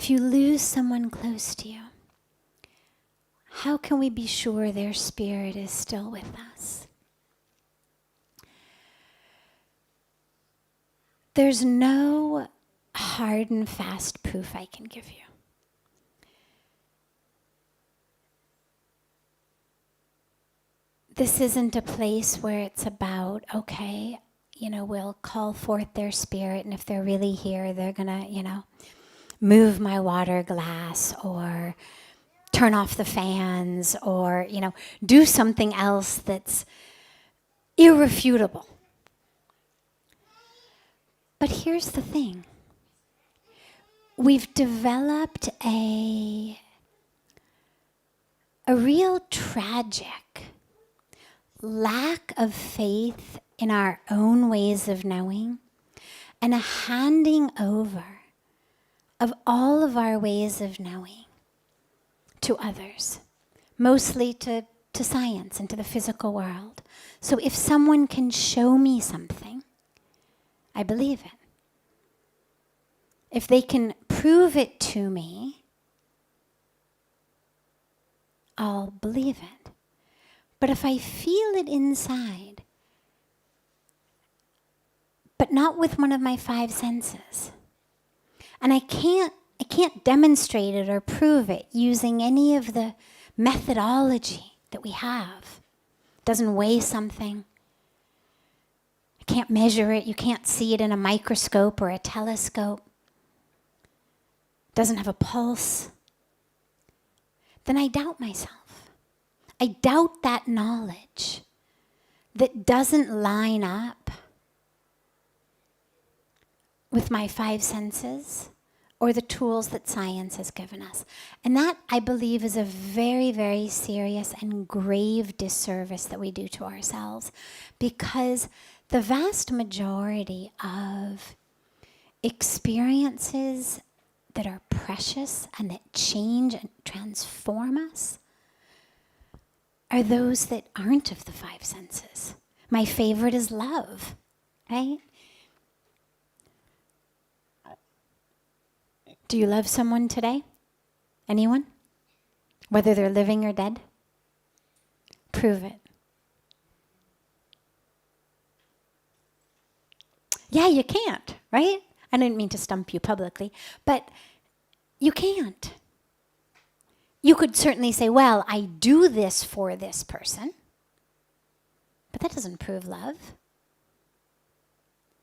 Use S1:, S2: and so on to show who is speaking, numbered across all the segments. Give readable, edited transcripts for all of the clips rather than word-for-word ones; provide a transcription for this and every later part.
S1: if you lose someone close to you, how can we be sure their spirit is still with us? There's no hard and fast proof I can give you. This isn't a place where it's about, okay, we'll call forth their spirit, and if they're really here, they're gonna, move my water glass or turn off the fans or, do something else that's irrefutable. But here's the thing. We've developed a real tragic lack of faith in our own ways of knowing and a handing over of all of our ways of knowing to others, mostly to science and to the physical world. So if someone can show me something, I believe it. If they can prove it to me, I'll believe it. But if I feel it inside, but not with one of my 5 senses, and I can't demonstrate it or prove it using any of the methodology that we have. It doesn't weigh something. I can't measure it. You can't see it in a microscope or a telescope. It doesn't have a pulse. Then I doubt myself. I doubt that knowledge that doesn't line up with my 5 senses or the tools that science has given us. And that, I believe, is a very, very serious and grave disservice that we do to ourselves, because the vast majority of experiences that are precious and that change and transform us are those that aren't of the 5 senses. My favorite is love, right? Do you love someone today? Anyone? Whether they're living or dead? Prove it. Yeah, you can't, right? I didn't mean to stump you publicly, but you can't. You could certainly say, well, I do this for this person, but that doesn't prove love.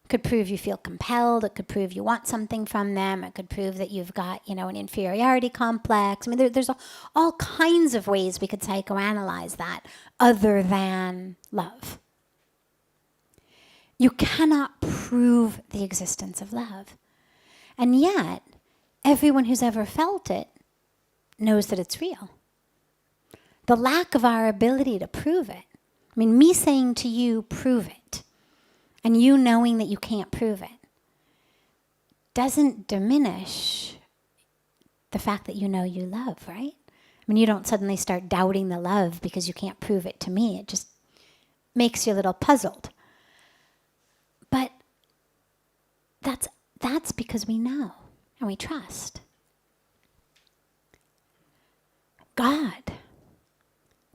S1: It could prove you feel compelled. It could prove you want something from them. It could prove that you've got, an inferiority complex. I mean, there's all kinds of ways we could psychoanalyze that other than love. You cannot prove the existence of love. And yet, everyone who's ever felt it knows that it's real. The lack of our ability to prove it, I mean, me saying to you, prove it, and you knowing that you can't prove it, doesn't diminish the fact that you know you love, right? I mean, you don't suddenly start doubting the love because you can't prove it to me. It just makes you a little puzzled. But that's because we know and we trust. God,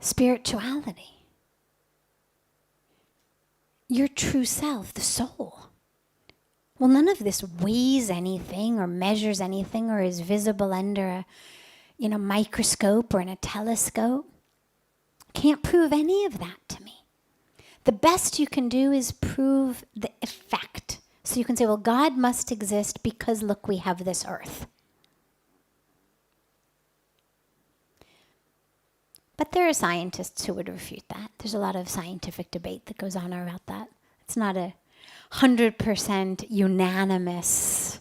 S1: spirituality, your true self, the soul. Well, none of this weighs anything or measures anything or is visible under a microscope or in a telescope. Can't prove any of that to me. The best you can do is prove the effect. So you can say, well, God must exist because, look, we have this earth. But there are scientists who would refute that. There's a lot of scientific debate that goes on about that. It's not a 100% unanimous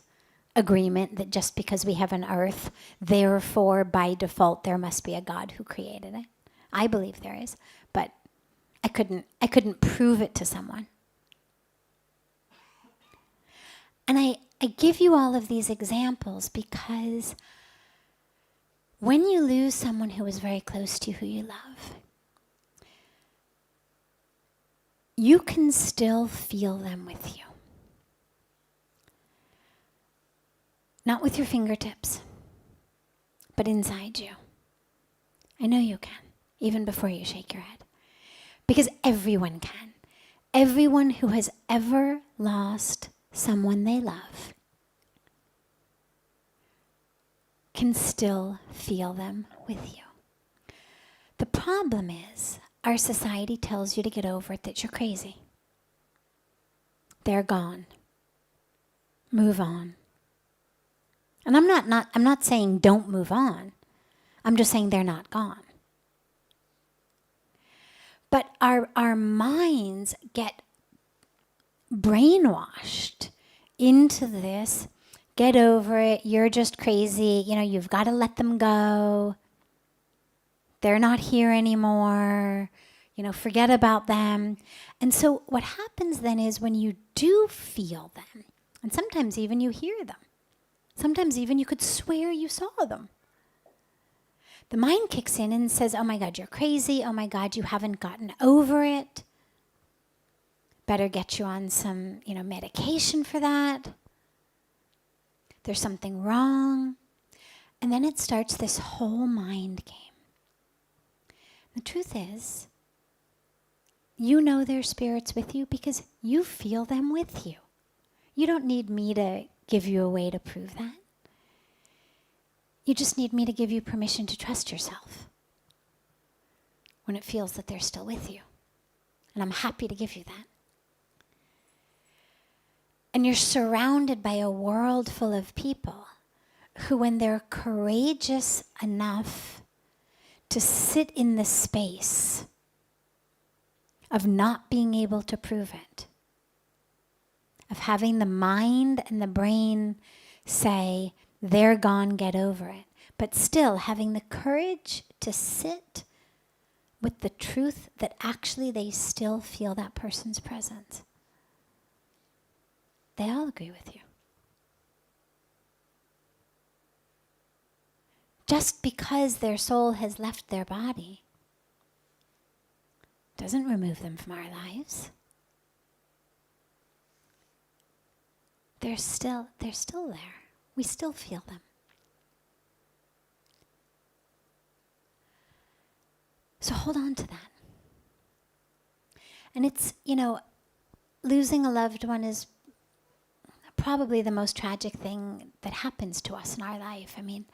S1: agreement that just because we have an earth, therefore, by default, there must be a God who created it. I believe there is, but I couldn't prove it to someone. And I give you all of these examples because when you lose someone who is very close to you, who you love, you can still feel them with you. Not with your fingertips, but inside you. I know you can, even before you shake your head. Because everyone can. Everyone who has ever lost someone they love can still feel them with you. The problem is, our society tells you to get over it, that you're crazy. They're gone. Move on. And I'm not saying don't move on. I'm just saying they're not gone. But our minds get brainwashed into this, get over it, you're just crazy, you've got to let them go. They're not here anymore. Forget about them. And so what happens then is when you do feel them, and sometimes even you hear them, sometimes even you could swear you saw them, the mind kicks in and says, oh my God, you're crazy. Oh my God, you haven't gotten over it. Better get you on some, medication for that. There's something wrong. And then it starts this whole mind game. The truth is, you know their spirit's with you because you feel them with you. You don't need me to give you a way to prove that. You just need me to give you permission to trust yourself when it feels that they're still with you. And I'm happy to give you that. And you're surrounded by a world full of people who, when they're courageous enough to sit in the space of not being able to prove it, of having the mind and the brain say, they're gone, get over it, but still having the courage to sit with the truth that actually they still feel that person's presence. They all agree with you. Just because their soul has left their body doesn't remove them from our lives. They're still there. We still feel them. So hold on to that. And it's, losing a loved one is probably the most tragic thing that happens to us in our life. I mean,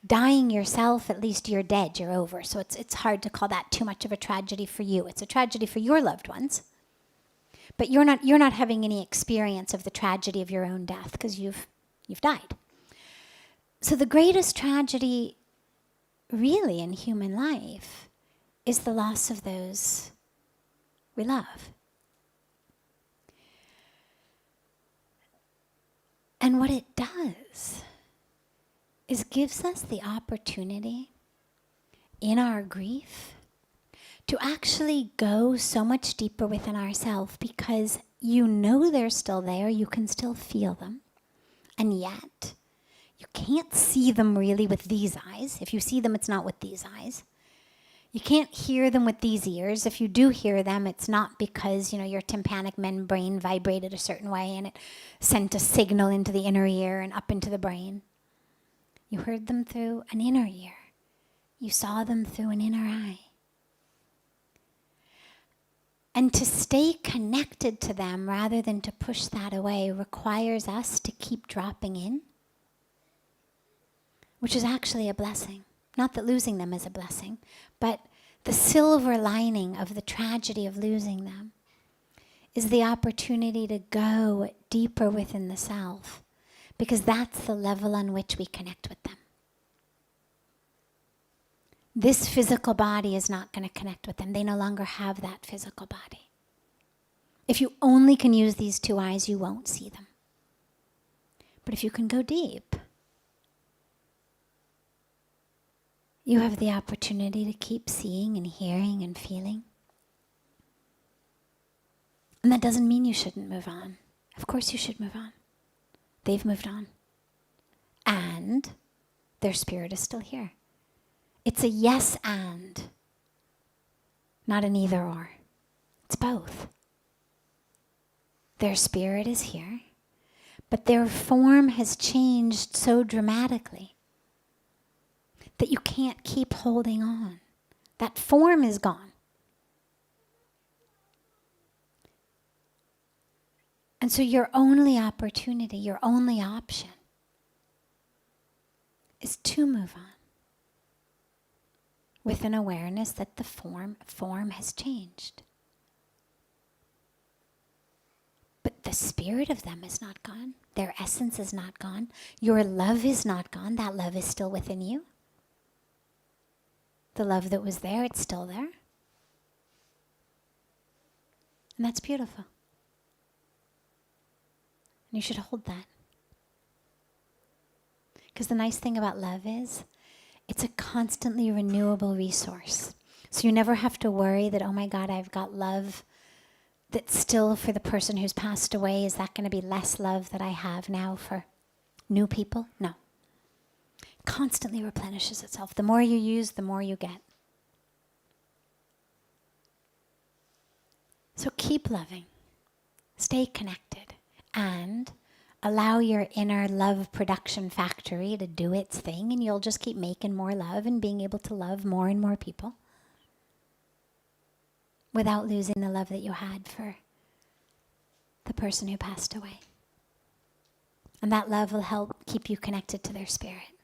S1: dying yourself, at least you're dead, you're over. So it's hard to call that too much of a tragedy for you. It's a tragedy for your loved ones. But you're not having any experience of the tragedy of your own death because you've died. So the greatest tragedy really in human life is the loss of those we love. And what it does is gives us the opportunity in our grief to actually go so much deeper within ourselves because they're still there, you can still feel them, and yet you can't see them really with these eyes. If you see them, it's not with these eyes. You can't hear them with these ears. If you do hear them, it's not because, your tympanic membrane vibrated a certain way and it sent a signal into the inner ear and up into the brain. You heard them through an inner ear. You saw them through an inner eye. And to stay connected to them rather than to push that away requires us to keep dropping in, which is actually a blessing. Not that losing them is a blessing, but the silver lining of the tragedy of losing them is the opportunity to go deeper within the self, because that's the level on which we connect with them. This physical body is not going to connect with them. They no longer have that physical body. If you only can use these two eyes, you won't see them. But if you can go deep, you have the opportunity to keep seeing and hearing and feeling. And that doesn't mean you shouldn't move on. Of course you should move on. They've moved on. And their spirit is still here. It's a yes and, not an either or. It's both. Their spirit is here, but their form has changed so dramatically that you can't keep holding on. That form is gone. And so your only opportunity, your only option is to move on with an awareness that the form has changed. But the spirit of them is not gone. Their essence is not gone. Your love is not gone. That love is still within you. The love that was there, it's still there. And that's beautiful. And you should hold that. Because the nice thing about love is, it's a constantly renewable resource. So you never have to worry that, oh my God, I've got love that's still for the person who's passed away. Is that going to be less love that I have now for new people? No. It constantly replenishes itself. The more you use, the more you get. So keep loving. Stay connected. And allow your inner love production factory to do its thing, and you'll just keep making more love and being able to love more and more people without losing the love that you had for the person who passed away. And that love will help keep you connected to their spirit.